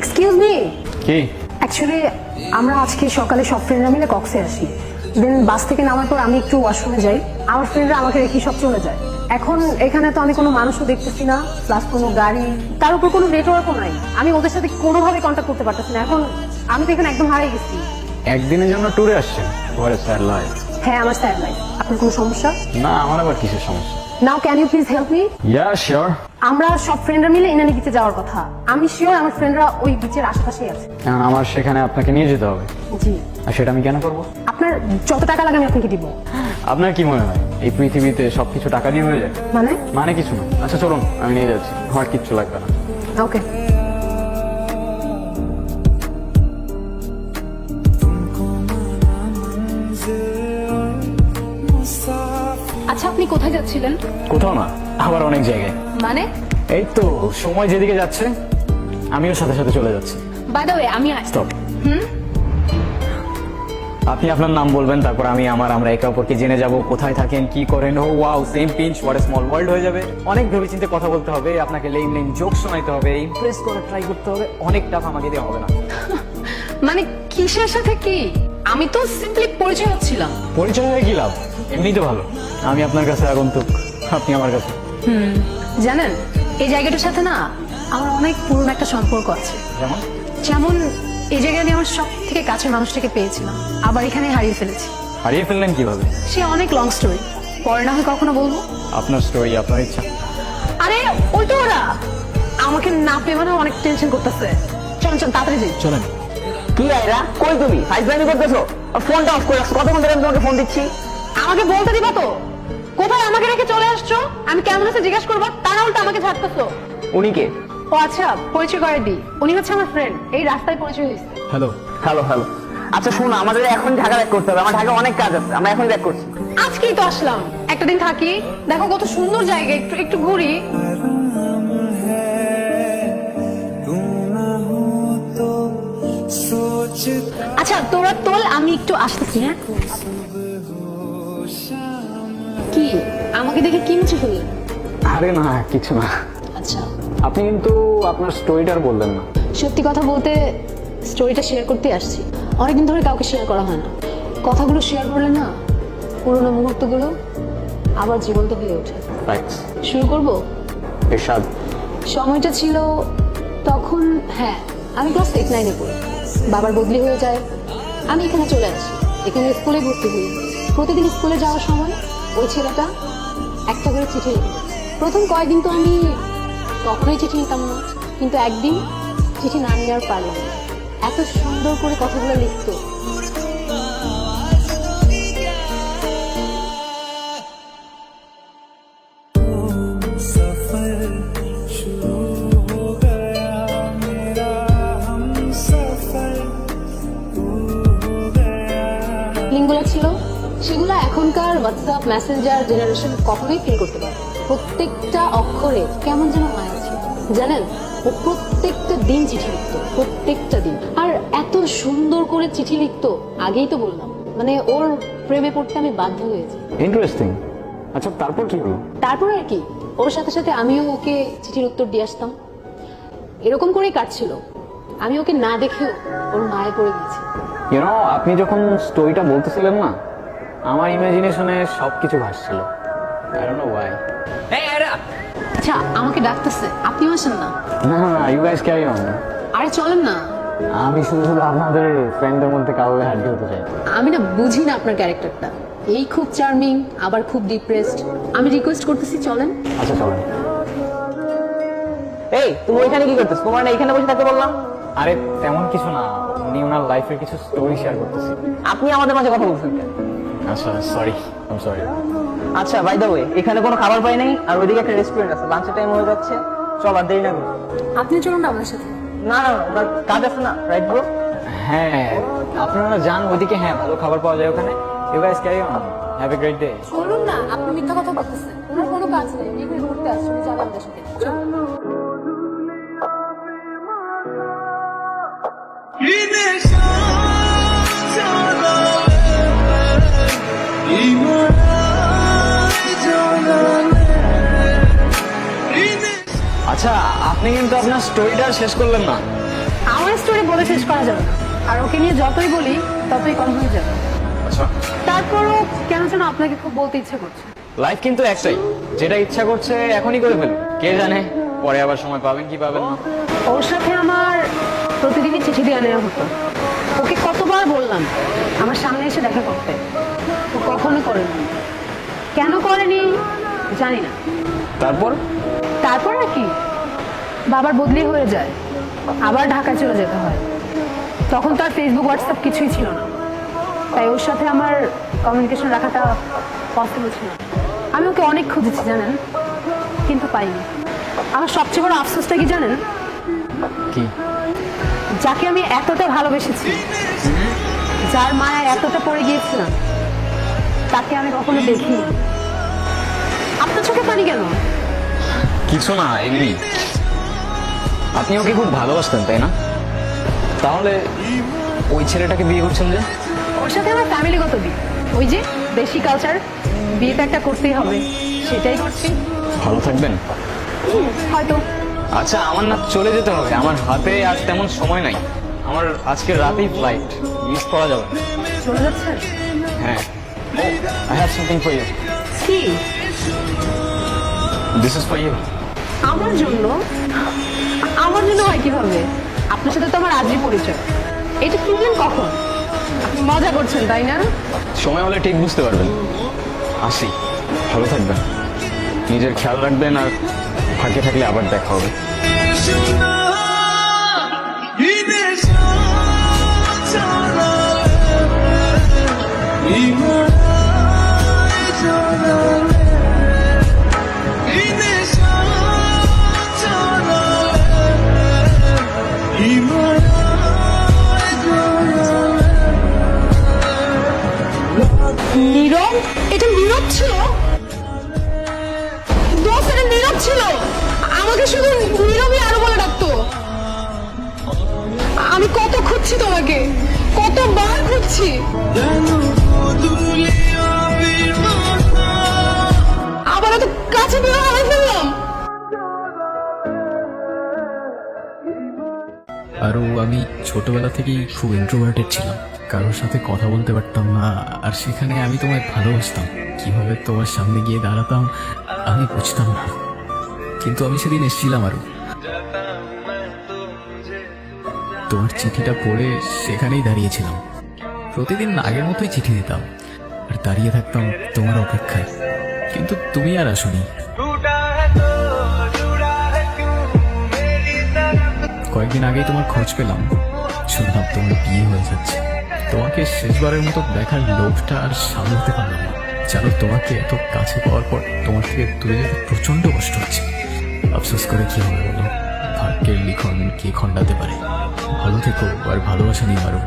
Excuse me. কি? Actually আমরা আজকে সকালে সব ফ্রেন্ডরা মিলে কক্সে আসি। দেন বাস থেকে নামার পর আমি একটু ওয়াশরুমে যাই, আমার ফ্রেন্ডরা আমাকে রেখে সব চলে যায়। এখন এখানে তো আমি কোনো মানুষও দেখতেছি না, প্লাস কোনো গাড়ি, তার উপর কোনো নেটওয়ার্কও নাই। আমি ওদের সাথে কোনোভাবে কন্ট্যাক্ট করতে পারতেছি না। এখন আমি তো এখানে একদম হারিয়ে গেছি। একদিনের জন্য ট্যুরে আসছেন? ঘরে স্যার লয়। হ্যাঁ, আমার স্যার লাইফ। আপনার কোনো সমস্যা? না, আমার আবার কিসের সমস্যা? Now can you please help me? Yeah sure. আমরা সব ফ্রেন্ডরা মিলে ইনানি বিচে যাওয়ার কথা। আমি শিওর আমার ফ্রেন্ডরা ওই বিচের আশেপাশেই আছে। কারণ আমার সেখানে আপনাকে নিয়ে যেতে হবে। জি। আর সেটা আমি কেন করবো? আপনার যত টাকা লাগে আমি আপনাকে দিব। আপনার কি মনে হয় এই পৃথিবীতে সবকিছু টাকা দিয়ে হয়ে যায়? মানে কিছু না। আচ্ছা চলুন, আমি নিয়ে যাচ্ছি, আমার কিচ্ছু লাগবে না। ওকে। আচ্ছা, আপনি কোথায় যাচ্ছিলেন? কোথাও না, আবার অনেক জায়গায়। মানে? এই তো সময় যেদিকে যাচ্ছে আমিও সাথে সাথে চলে যাচ্ছি। বাই দ্য ওয়ে, আমি স্টপ। আপনি আপনার নাম বলবেন, তারপর আমরা একে অপরকে জেনে যাব, কোথায় থাকেন, কি করেন। Oh wow, same pinch, what a small world হয়ে যাবে। অনেক ভেবেচিন্তে কথা বলতে হবে, আপনাকে লেম লেম জোক শোনাইতে হবে, ইমপ্রেস করার ট্রাই করতে হবে। অনেক টাকা আমাকে দেওয়া হবে না। মানে কিসের সাথে কি? আমি তো সিম্পলি পরিচয় হচ্ছিলাম। পরিচয় হয়ে কি লাভ? এমনি তো ভালো। আমি আপনার কাছে আগন্তুক, আপনি আমার কাছে। জানেন, এই জায়গাটার সাথে না আমার অনেক পুরনো একটা সম্পর্ক আছে। যেমন? যেমন এই জায়গায় আমি আমার সব থেকে কাছের মানুষটাকে পেয়েছিলাম, আবার এখানে হারিয়ে ফেলেছি। হারিয়ে ফেললেন কিভাবে? সে অনেক লং স্টোরি, পরে না হয় কখনো বলবো। আপনার স্টোরি, আপনার ইচ্ছা। আরে উল্টো ওরা আমাকে না পেয়ে মানে অনেক টেনশন করতেছে। চল চল তাড়াতাড়ি যাই। চলেন। কি আইরা, কই তুমি ফাইজলামি করতেছো? আর ফোনটা অফ করে রাখছো, কতক্ষণ ধরে আমি তোমাকে ফোন দিচ্ছি। আমাকে বলতে দিবা তো কোথায় আমাকে রেখে চলে আসছো? আমি কেমন আছে জিজ্ঞেস করবো, তারা উল্টো আমাকে ঝাড়তেছো। উনি কে? ও আচ্ছা, পরিচয় করে দিই। উনি হচ্ছে আমার ফ্রেন্ড, এই রাস্তায় পরিচয় হয়েছে। হ্যালো। Hello hello. আচ্ছা শোনো, আমাদের এখন ঢাকা ব্যাক করতে হবে, আমার ঢাকা অনেক কাজ আছে, আমরা এখন ব্যাক করছি। আজকেই তো আসলাম, একটা দিন থাকি, দেখো কত সুন্দর জায়গা, একটু একটু ঘুরি। আচ্ছা তোরা তোল, আমি একটু আসতেছি। হ্যাঁ, কি আমাকে দেখে কি মুছে ফেললেন? আরে না, কিছু না। আচ্ছা, আপনি কিন্তু আপনার স্টোরিটার বললেন না। সত্যি কথা বলতে স্টোরিটা শেয়ার করতে আসছি। অনেকদিন ধরে কাউকে শেয়ার করা হয় না। কথাগুলো শেয়ার করলে না পুরোনো মুহূর্তগুলো আবার জীবন্ত হয়ে ওঠে। থ্যাঙ্কস। শুরু করব? এরশাদ। সময়টা ছিল তখন, হ্যাঁ আমি ক্লাস 8-9-এ পড়ি। বাবার বদলি হয়ে যায়, আমি এখানে চলে আসি। এখানে স্কুলে ভর্তি হই। প্রতিদিন স্কুলে যাওয়ার সময় ওই ছেলেটা একটা করে চিঠি লিখে। প্রথম কয়েকদিন তো আমি কখনোই চিঠি নিতাম না, কিন্তু একদিন চিঠি না নিয়ে আর পারলাম না। এত সুন্দর করে কথাগুলো লিখতো। লিঙ্কগুলো ছিল, সেগুলো এখনকার হোয়াটসঅ্যাপ মেসেঞ্জার জেনারেশন কখনোই ফিল করতে পারে। প্রত্যেকটা অক্ষরে কেমন যেন মায়া ছিল। জানেন, ও প্রত্যেকটা দিন চিঠি লিখতো, প্রত্যেকটা দিন। আর এত সুন্দর করে চিঠি লিখতো, আগেই তো বললাম, মানে ওর প্রেমে পড়তে আমি বাধ্য হয়েছি। ইন্টারেস্টিং। আচ্ছা তারপর কি হলো? তারপর আর কি, ওর সাথে সাথে আমিও ওকে চিঠির উত্তর দিয়ে আসতাম। এরকম করেই কাটছিল। আমি ওকে না দেখেও ওর মায়ে পড়ে গেছি। আপনি যখন স্টোরিটা বলতেছিলেন না, আমার ইমাজিনেশনে সবকিছু ভাসছিল। I don't know why. এই আইরা, আচ্ছা আমাকে ডাকতেছে, আপনিও আসেন না? না না, ইউ গাইস ক্যারি অন। আরে চলেন না। আমি শুধু শুধু আপনাদের ফ্রেন্ডদের মধ্যে কাউকে হারিয়ে হতে চাই। আমি না বুঝি না আপনার ক্যারেক্টারটা, এই খুব চার্মিং আবার খুব ডিপ্রেসড। আমি রিকোয়েস্ট করতেছি চলেন। আচ্ছা চলেন। এই তুমি ওইখানে কি করতেছো? তোমার না এখানে বসে থাকতে বললাম? আরে তেমন কিছু না, উনি ওনার লাইফের কিছু স্টোরি শেয়ার করতেছি। আপনি আমাদের মাঝে কথা বলছেন কেন? আচ্ছা সরি, আই এম সরি। আচ্ছা বাই দ্য ওয়ে, এখানে কোনো খাবার পাই নাই, আর ওইদিকে একটা রেস্টুরেন্ট আছে, লাঞ্চের টাইম হয়ে যাচ্ছে, চল আর দেরি না করি। আপনি চলুন না আমার সাথে। না না, ওনার কাজ আছে না, রাইট ব্রো? হ্যাঁ আপনারা যান ওইদিকে, হ্যাঁ ভালো খাবার পাওয়া যায় ওখানে। You guys carry on, have a great day. চলুন না, আপনি মিথ্যা কথা বলতেছেন। ওনার কোনো কাজ নেই, উনি এখানে ঘুরতে আসছেন, যাবেন আমাদের সাথে। চলুন। আচ্ছা আপনি কিন্তু আপনার স্টোরিটা শেষ করলেন না। আমার স্টোরি বলে শেষ করা যাবে না, আর ওকে নিয়ে যতই বলি ততই কম হয়ে যাবে। আচ্ছা, তারপরও কেন যেন আপনাকে খুব বলতে ইচ্ছে করছে। লাইফ কিন্তু একটাই, যেটা ইচ্ছা করছে এখনই করে ফেলুন, কে জানে পরে আবার সময় পাবেন কি পাবেন না। ওর সাথে আমার প্রতিদিনই চিঠি দিয়ে নেওয়া হতো। ওকে কতবার বললাম আমার সামনে এসে দেখা করতে, ও কখনো করেনি। কেন করেনি জানি না। তারপর তারপর নাকি বাবার বদলি হয়ে যায়, আবার ঢাকায় চলে যেতে হয়। তখন তো আর ফেসবুক হোয়াটসঅ্যাপ কিছুই ছিল না, তাই ওর সাথে আমার কমিউনিকেশন রাখাটা পসিবল ছিল না। আমি ওকে অনেক খুঁজেছি জানেন, কিন্তু পাইনি। আমার সবচেয়ে বড় আফসোসটা কি জানেন? কি? যাকে আমি এতটা ভালোবেসেছি, যার মায়া এতটা পড়ে গিয়েছিলাম, তাকে আমি কখনো দেখিনি। আপনার চোখে পানি কেন? কিছু না, এমনি। আপনি ওকে খুব ভালোবাসতেন তাই না? তাহলে ওই ছেলেটাকে বিয়ে করছেন যে? ওর সাথে আমার ফ্যামিলিগত বিয়ে, ওই যে দেশি কালচার, বিয়েটা একটা করতেই হবে, সেটাই করছি। ভালো থাকবেন। হয়তো। আচ্ছা, আমার না চলে যেতে হবে, আমার হাতে আজ তেমন সময় নাই। আমার আজকে রাতেই ফ্লাইট, মিস করা যাবে না। চলে যাচ্ছেন? হ্যাঁ। I have something for you. কি? This is for you. আমার জন্য? আমার জন্য হয় কিভাবে? আপনার সাথে তো আমার আজই পরিচয়। এটা কিনলেন কখন? আপনি মজা করছেন তাই না? সময় হলে ঠিক বুঝতে পারবেন। আসি, ভালো থাকবেন, নিজের খেয়াল রাখবেন, আর ফাঁকে থাকলে আবার দেখা হবে। নীরব? এটা নীরব ছিল? দোস্ত, এটা নীরব ছিল। আমাকে শুধু নীরবই আরো বলে ডাকতো। আমি কত খুঁজছি তোমাকে, কতবার খুঁজছি। আবার এত কাছে পেয়ে হারিয়ে ফেললাম। আরও আমি ছোটবেলা থেকেই খুব ইন্ট্রোভার্টেড ছিলাম, কারোর সাথে কথা বলতে পারতাম না। আর সেখানে আমি তোমায় ভালোবাসতাম, কিভাবে তোমার সামনে গিয়ে দাঁড়াতাম আমি বুঝতাম না। কিন্তু আমি সেদিন এসেছিলাম আরও, তোমার চিঠিটা পড়ে সেখানেই দাঁড়িয়েছিলাম। প্রতিদিন আগের মতোই চিঠি দিতাম আর দাঁড়িয়ে থাকতাম তোমার অপেক্ষায়, কিন্তু তুমি আর আসোনি। কয়েকদিন আগেই তোমার খোঁজ পেলাম, শুনলাম তোমার বিয়ে হয়ে যাচ্ছে। তোমাকে শেষবারের মতো দেখার লোভটা আর সামলাতে পারলাম না। জানো, তোমাকে এত কাছে পাওয়ার পর তোমার থেকে দূরে যেতে প্রচন্ড কষ্ট হচ্ছে। আফসোস করে কি হবে বলো, ভাগ্যের লিখন কে খণ্ডাতে পারে। ভালো থেকো আর ভালোবাসা নিয়ে আরো।